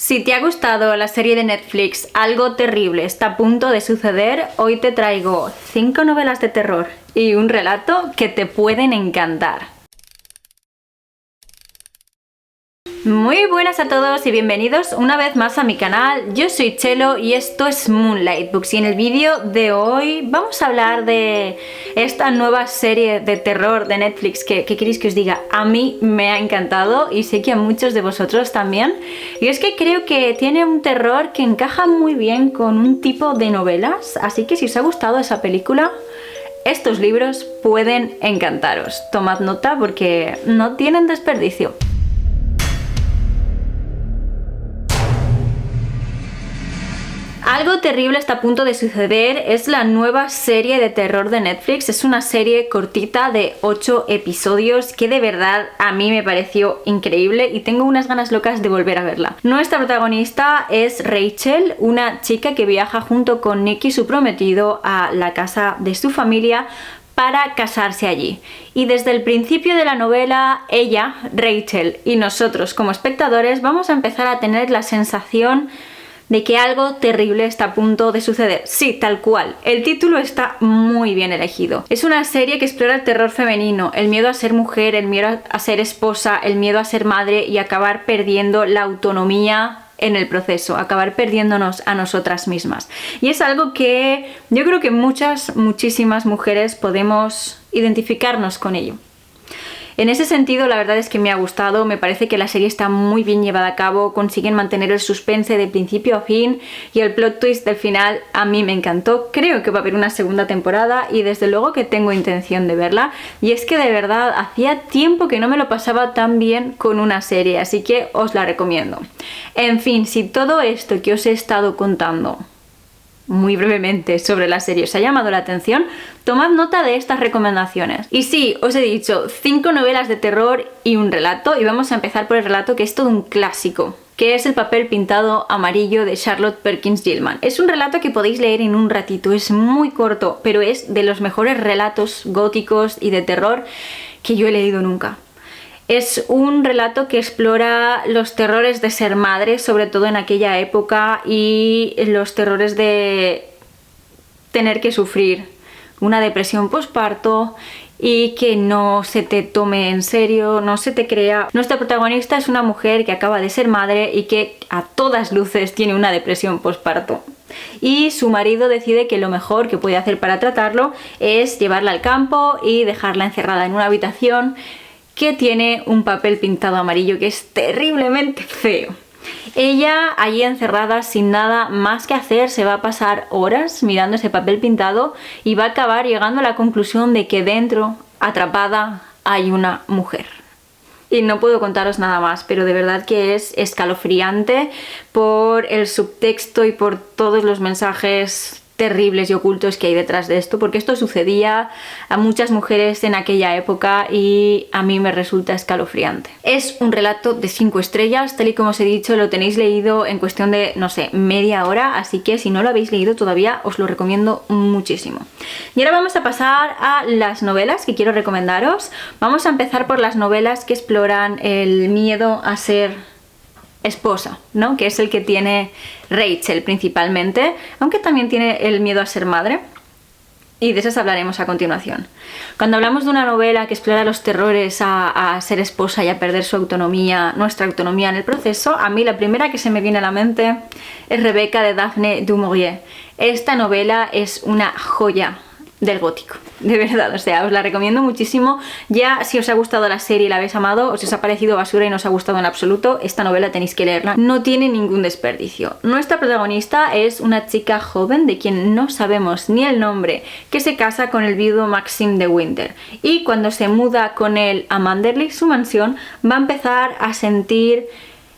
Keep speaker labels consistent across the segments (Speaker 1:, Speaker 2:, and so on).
Speaker 1: Si te ha gustado la serie de Netflix Algo Terrible está a punto de suceder, hoy te traigo 5 novelas de terror y un relato que te pueden encantar. Muy buenas a todos y bienvenidos una vez más a mi canal. Yo soy Chelo y esto es Moonlight Books, y en el vídeo de hoy vamos a hablar de esta nueva serie de terror de Netflix que queréis que os diga, a mí me ha encantado y sé que a muchos de vosotros también. Y es que creo que tiene un terror que encaja muy bien con un tipo de novelas, así que si os ha gustado esa película, estos libros pueden encantaros. Tomad nota porque no tienen desperdicio. Algo terrible está a punto de suceder es la nueva serie de terror de Netflix. Es una serie cortita de 8 episodios que de verdad a mí me pareció increíble y tengo unas ganas locas de volver a verla. Nuestra protagonista es Rachel, una chica que viaja junto con Nicky, su prometido, a la casa de su familia para casarse allí. Y desde el principio de la novela, ella, Rachel y nosotros como espectadores vamos a empezar a tener la sensación de que algo terrible está a punto de suceder. Sí, tal cual. El título está muy bien elegido. Es una serie que explora el terror femenino, el miedo a ser mujer, el miedo a ser esposa, el miedo a ser madre y acabar perdiendo la autonomía en el proceso, acabar perdiéndonos a nosotras mismas. Y es algo que yo creo que muchísimas mujeres podemos identificarnos con ello. En ese sentido, la verdad es que me ha gustado, me parece que la serie está muy bien llevada a cabo, consiguen mantener el suspense de principio a fin y el plot twist del final a mí me encantó. Creo que va a haber una segunda temporada y desde luego que tengo intención de verla, y es que de verdad hacía tiempo que no me lo pasaba tan bien con una serie, así que os la recomiendo. En fin, si todo esto que os he estado contando muy brevemente sobre la serie os ha llamado la atención, tomad nota de estas recomendaciones. Y sí, os he dicho 5 novelas de terror y un relato, y vamos a empezar por el relato que es todo un clásico, que es El papel pintado amarillo de Charlotte Perkins Gilman. Es un relato que podéis leer en un ratito, es muy corto, pero es de los mejores relatos góticos y de terror que yo he leído nunca. Es un relato que explora los terrores de ser madre, sobre todo en aquella época, y los terrores de tener que sufrir una depresión posparto y que no se te tome en serio, no se te crea. Nuestra protagonista es una mujer que acaba de ser madre y que a todas luces tiene una depresión posparto. Y su marido decide que lo mejor que puede hacer para tratarlo es llevarla al campo y dejarla encerrada en una habitación que tiene un papel pintado amarillo que es terriblemente feo. Ella, allí encerrada sin nada más que hacer, se va a pasar horas mirando ese papel pintado y va a acabar llegando a la conclusión de que dentro, atrapada, hay una mujer. Y no puedo contaros nada más, pero de verdad que es escalofriante por el subtexto y por todos los mensajes terribles y ocultos que hay detrás de esto, porque esto sucedía a muchas mujeres en aquella época y a mí me resulta escalofriante. Es un relato de 5 estrellas, tal y como os he dicho, lo tenéis leído en cuestión de, no sé, media hora, así que si no lo habéis leído todavía os lo recomiendo muchísimo. Y ahora vamos a pasar a las novelas que quiero recomendaros. Vamos a empezar por las novelas que exploran el miedo a ser esposa, ¿no? Que es el que tiene Rachel principalmente, aunque también tiene el miedo a ser madre, y de esas hablaremos a continuación. Cuando hablamos de una novela que explora los terrores a ser esposa y a perder su autonomía, nuestra autonomía en el proceso, a mí la primera que se me viene a la mente es Rebecca de Daphne du Maurier. Esta novela es una joya del gótico, de verdad, o sea, os la recomiendo muchísimo. Ya si os ha gustado la serie y la habéis amado, o si os ha parecido basura y no os ha gustado en absoluto, esta novela tenéis que leerla, no tiene ningún desperdicio. Nuestra protagonista es una chica joven de quien no sabemos ni el nombre, que se casa con el viudo Maxim de Winter, y cuando se muda con él a Manderley, su mansión, va a empezar a sentir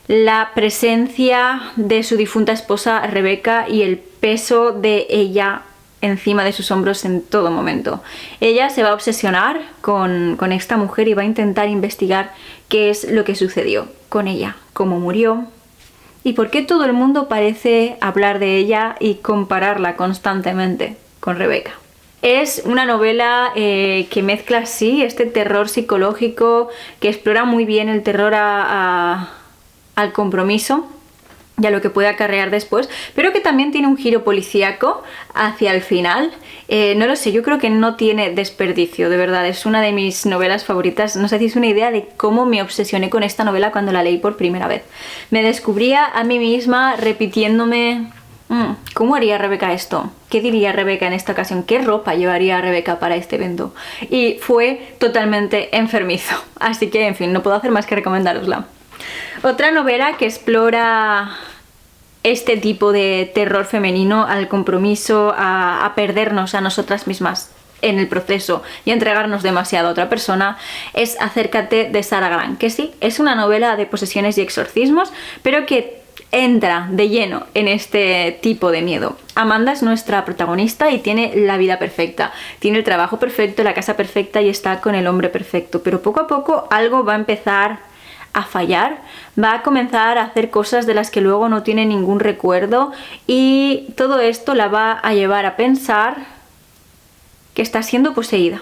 Speaker 1: la presencia de su difunta esposa Rebecca y el peso de ella encima de sus hombros en todo momento. Ella se va a obsesionar con esta mujer y va a intentar investigar qué es lo que sucedió con ella, cómo murió y por qué todo el mundo parece hablar de ella y compararla constantemente con Rebecca. Es una novela que mezcla así este terror psicológico, que explora muy bien el terror al compromiso, y a lo que puede acarrear después, pero que también tiene un giro policíaco hacia el final. No lo sé, yo creo que no tiene desperdicio, de verdad, es una de mis novelas favoritas. No os hacéis una idea de cómo me obsesioné con esta novela cuando la leí por primera vez. Me descubría a mí misma repitiéndome: ¿cómo haría Rebeca esto? ¿Qué diría Rebeca en esta ocasión? ¿Qué ropa llevaría Rebeca para este evento? Y fue totalmente enfermizo, así que, en fin, no puedo hacer más que recomendárosla. Otra novela que explora este tipo de terror femenino, al compromiso, a perdernos a nosotras mismas en el proceso y a entregarnos demasiado a otra persona, es Acércate, de Sara Grant, que sí, es una novela de posesiones y exorcismos, pero que entra de lleno en este tipo de miedo. Amanda es nuestra protagonista y tiene la vida perfecta, tiene el trabajo perfecto, la casa perfecta y está con el hombre perfecto, pero poco a poco algo va a empezar a fallar, va a comenzar a hacer cosas de las que luego no tiene ningún recuerdo, y todo esto la va a llevar a pensar que está siendo poseída,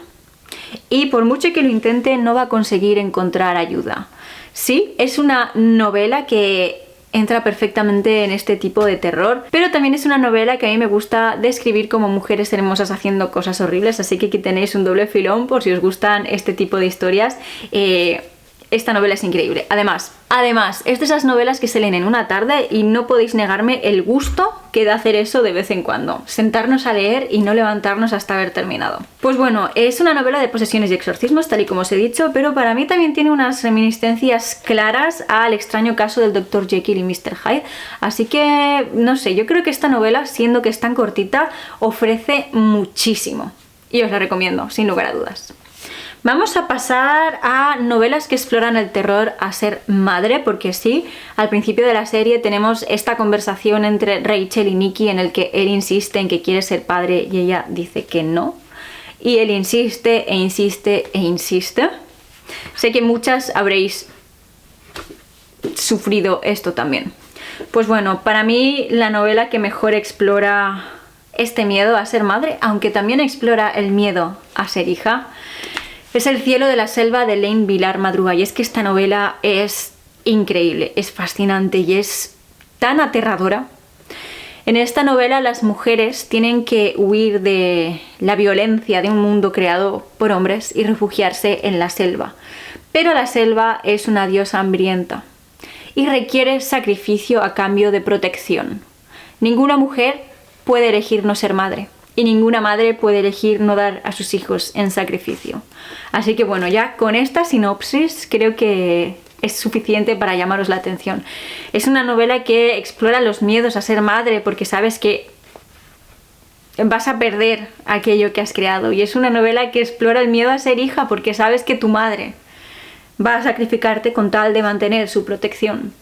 Speaker 1: y por mucho que lo intente no va a conseguir encontrar ayuda. Sí, es una novela que entra perfectamente en este tipo de terror, pero también es una novela que a mí me gusta describir como mujeres hermosas haciendo cosas horribles, así que aquí tenéis un doble filón por si os gustan este tipo de historias. Esta novela es increíble. Además, es de esas novelas que se leen en una tarde y no podéis negarme el gusto que da hacer eso de vez en cuando. Sentarnos a leer y no levantarnos hasta haber terminado. Pues bueno, es una novela de posesiones y exorcismos, tal y como os he dicho, pero para mí también tiene unas reminiscencias claras al extraño caso del Dr. Jekyll y Mr. Hyde. Así que, no sé, yo creo que esta novela, siendo que es tan cortita, ofrece muchísimo. Y os la recomiendo, sin lugar a dudas. Vamos a pasar a novelas que exploran el terror a ser madre, porque sí, al principio de la serie tenemos esta conversación entre Rachel y Nikki en el que él insiste en que quiere ser padre y ella dice que no. Y él insiste e insiste e insiste. Sé que muchas habréis sufrido esto también. Pues bueno, para mí la novela que mejor explora este miedo a ser madre, aunque también explora el miedo a ser hija, es El cielo de la selva, de Elaine Vilar Madruga. Y es que esta novela es increíble, es fascinante y es tan aterradora. En esta novela las mujeres tienen que huir de la violencia de un mundo creado por hombres y refugiarse en la selva. Pero la selva es una diosa hambrienta y requiere sacrificio a cambio de protección. Ninguna mujer puede elegir no ser madre. Y ninguna madre puede elegir no dar a sus hijos en sacrificio. Así que bueno, ya con esta sinopsis creo que es suficiente para llamaros la atención. Es una novela que explora los miedos a ser madre porque sabes que vas a perder aquello que has creado. Y es una novela que explora el miedo a ser hija porque sabes que tu madre va a sacrificarte con tal de mantener su protección.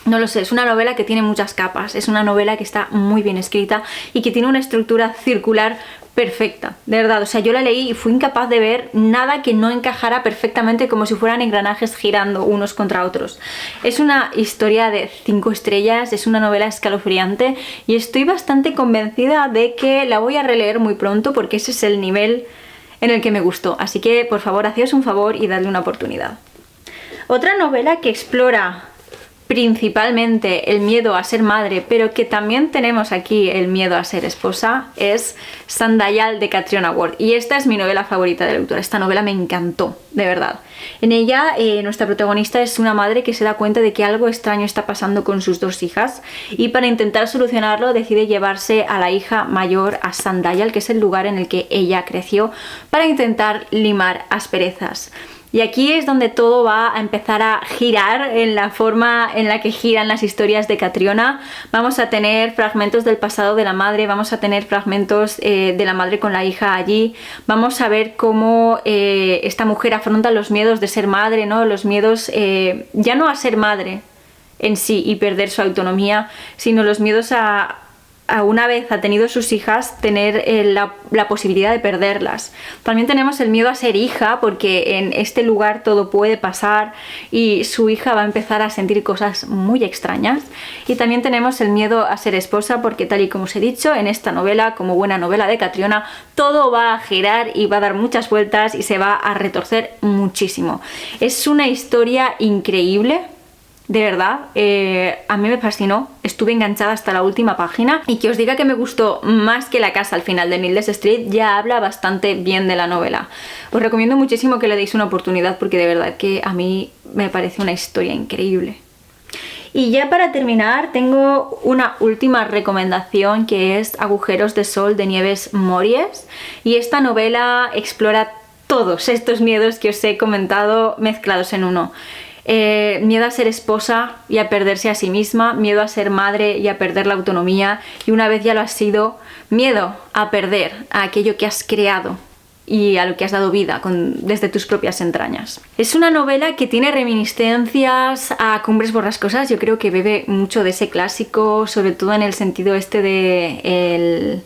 Speaker 1: No lo sé, es una novela que tiene muchas capas, es una novela que está muy bien escrita y que tiene una estructura circular perfecta, de verdad. O sea, yo la leí y fui incapaz de ver nada que no encajara perfectamente, como si fueran engranajes girando unos contra otros. Es una historia de 5 estrellas, es una novela escalofriante y estoy bastante convencida de que la voy a releer muy pronto porque ese es el nivel en el que me gustó. Así que, por favor, hacéos un favor y dadle una oportunidad. Otra novela que explora principalmente el miedo a ser madre, pero que también tenemos aquí el miedo a ser esposa, es Sandayal, de Catriona Ward. Y esta es mi novela favorita de la autora. Esta novela me encantó, de verdad. En ella, nuestra protagonista es una madre que se da cuenta de que algo extraño está pasando con sus 2 hijas y para intentar solucionarlo decide llevarse a la hija mayor a Sandayal, que es el lugar en el que ella creció, para intentar limar asperezas. Y aquí es donde todo va a empezar a girar en la forma en la que giran las historias de Catriona. Vamos a tener fragmentos del pasado de la madre, vamos a tener fragmentos de la madre con la hija allí. Vamos a ver cómo esta mujer afronta los miedos de ser madre, ¿no? Los miedos ya no a ser madre en sí y perder su autonomía, sino los miedos a una vez ha tenido sus hijas, tener la posibilidad de perderlas. También tenemos el miedo a ser hija, porque en este lugar todo puede pasar y su hija va a empezar a sentir cosas muy extrañas. Y también tenemos el miedo a ser esposa, porque tal y como os he dicho, en esta novela, como buena novela de Catriona, todo va a girar y va a dar muchas vueltas y se va a retorcer muchísimo. Es una historia increíble. de verdad, a mí me fascinó, estuve enganchada hasta la última página, y que os diga que me gustó más que La casa al final de Needless Street ya habla bastante bien de la novela. Os recomiendo muchísimo que le deis una oportunidad porque de verdad que a mí me parece una historia increíble. Y ya para terminar tengo una última recomendación, que es Agujeros de sol de Nieves Mories, y esta novela explora todos estos miedos que os he comentado mezclados en uno. Miedo a ser esposa y a perderse a sí misma, miedo a ser madre y a perder la autonomía, y una vez ya lo has sido, miedo a perder a aquello que has creado y a lo que has dado vida desde tus propias entrañas. Es una novela que tiene reminiscencias a Cumbres Borrascosas. Yo creo que bebe mucho de ese clásico, sobre todo en el sentido este de el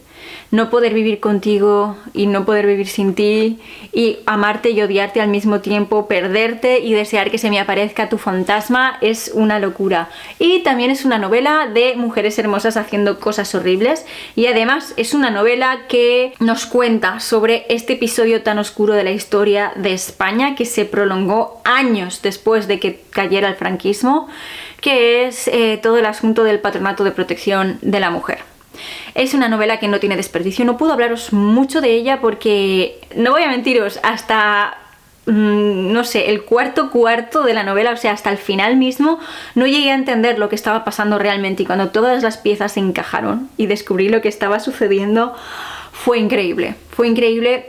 Speaker 1: no poder vivir contigo y no poder vivir sin ti, y amarte y odiarte al mismo tiempo, perderte y desear que se me aparezca tu fantasma. Es una locura. Y también es una novela de mujeres hermosas haciendo cosas horribles, y además es una novela que nos cuenta sobre este episodio tan oscuro de la historia de España, que se prolongó años después de que cayera el franquismo, que es todo el asunto del patronato de protección de la mujer. Es una novela que no tiene desperdicio. No puedo hablaros mucho de ella porque, no voy a mentiros, hasta no sé, el cuarto de la novela, o sea, hasta el final mismo, no llegué a entender lo que estaba pasando realmente, y cuando todas las piezas se encajaron y descubrí lo que estaba sucediendo, fue increíble. Fue increíble.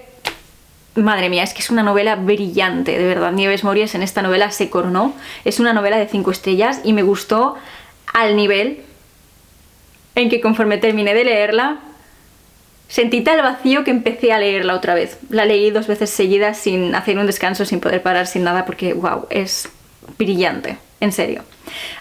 Speaker 1: Madre mía, es que es una novela brillante, de verdad. Nieves Mories en esta novela se coronó. Es una novela de 5 estrellas y me gustó al nivel en que conforme terminé de leerla sentí tal vacío que empecé a leerla otra vez. La leí 2 veces seguidas sin hacer un descanso, sin poder parar, sin nada, porque wow, es brillante, en serio.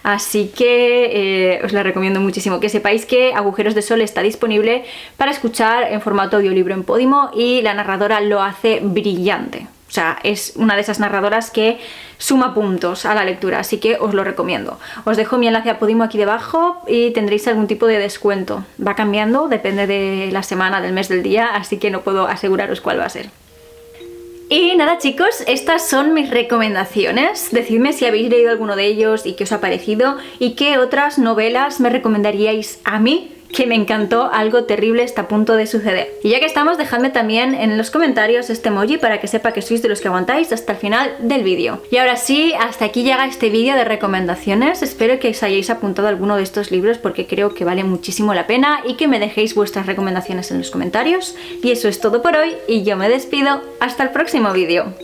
Speaker 1: Así que os la recomiendo muchísimo. Que sepáis que Agujeros de sol está disponible para escuchar en formato audiolibro en Podimo, y la narradora lo hace brillante. O sea, es una de esas narradoras que suma puntos a la lectura, así que os lo recomiendo. Os dejo mi enlace a Podimo aquí debajo y tendréis algún tipo de descuento. Va cambiando, depende de la semana, del mes, del día, así que no puedo aseguraros cuál va a ser. Y nada, chicos, estas son mis recomendaciones. Decidme si habéis leído alguno de ellos y qué os ha parecido, y qué otras novelas me recomendaríais a mí, que me encantó. Algo terrible está a punto de suceder. Y ya que estamos, dejadme también en los comentarios este emoji para que sepa que sois de los que aguantáis hasta el final del vídeo. Y ahora sí, hasta aquí llega este vídeo de recomendaciones. Espero que os hayáis apuntado a alguno de estos libros porque creo que vale muchísimo la pena, y que me dejéis vuestras recomendaciones en los comentarios. Y eso es todo por hoy, y yo me despido. Hasta el próximo vídeo.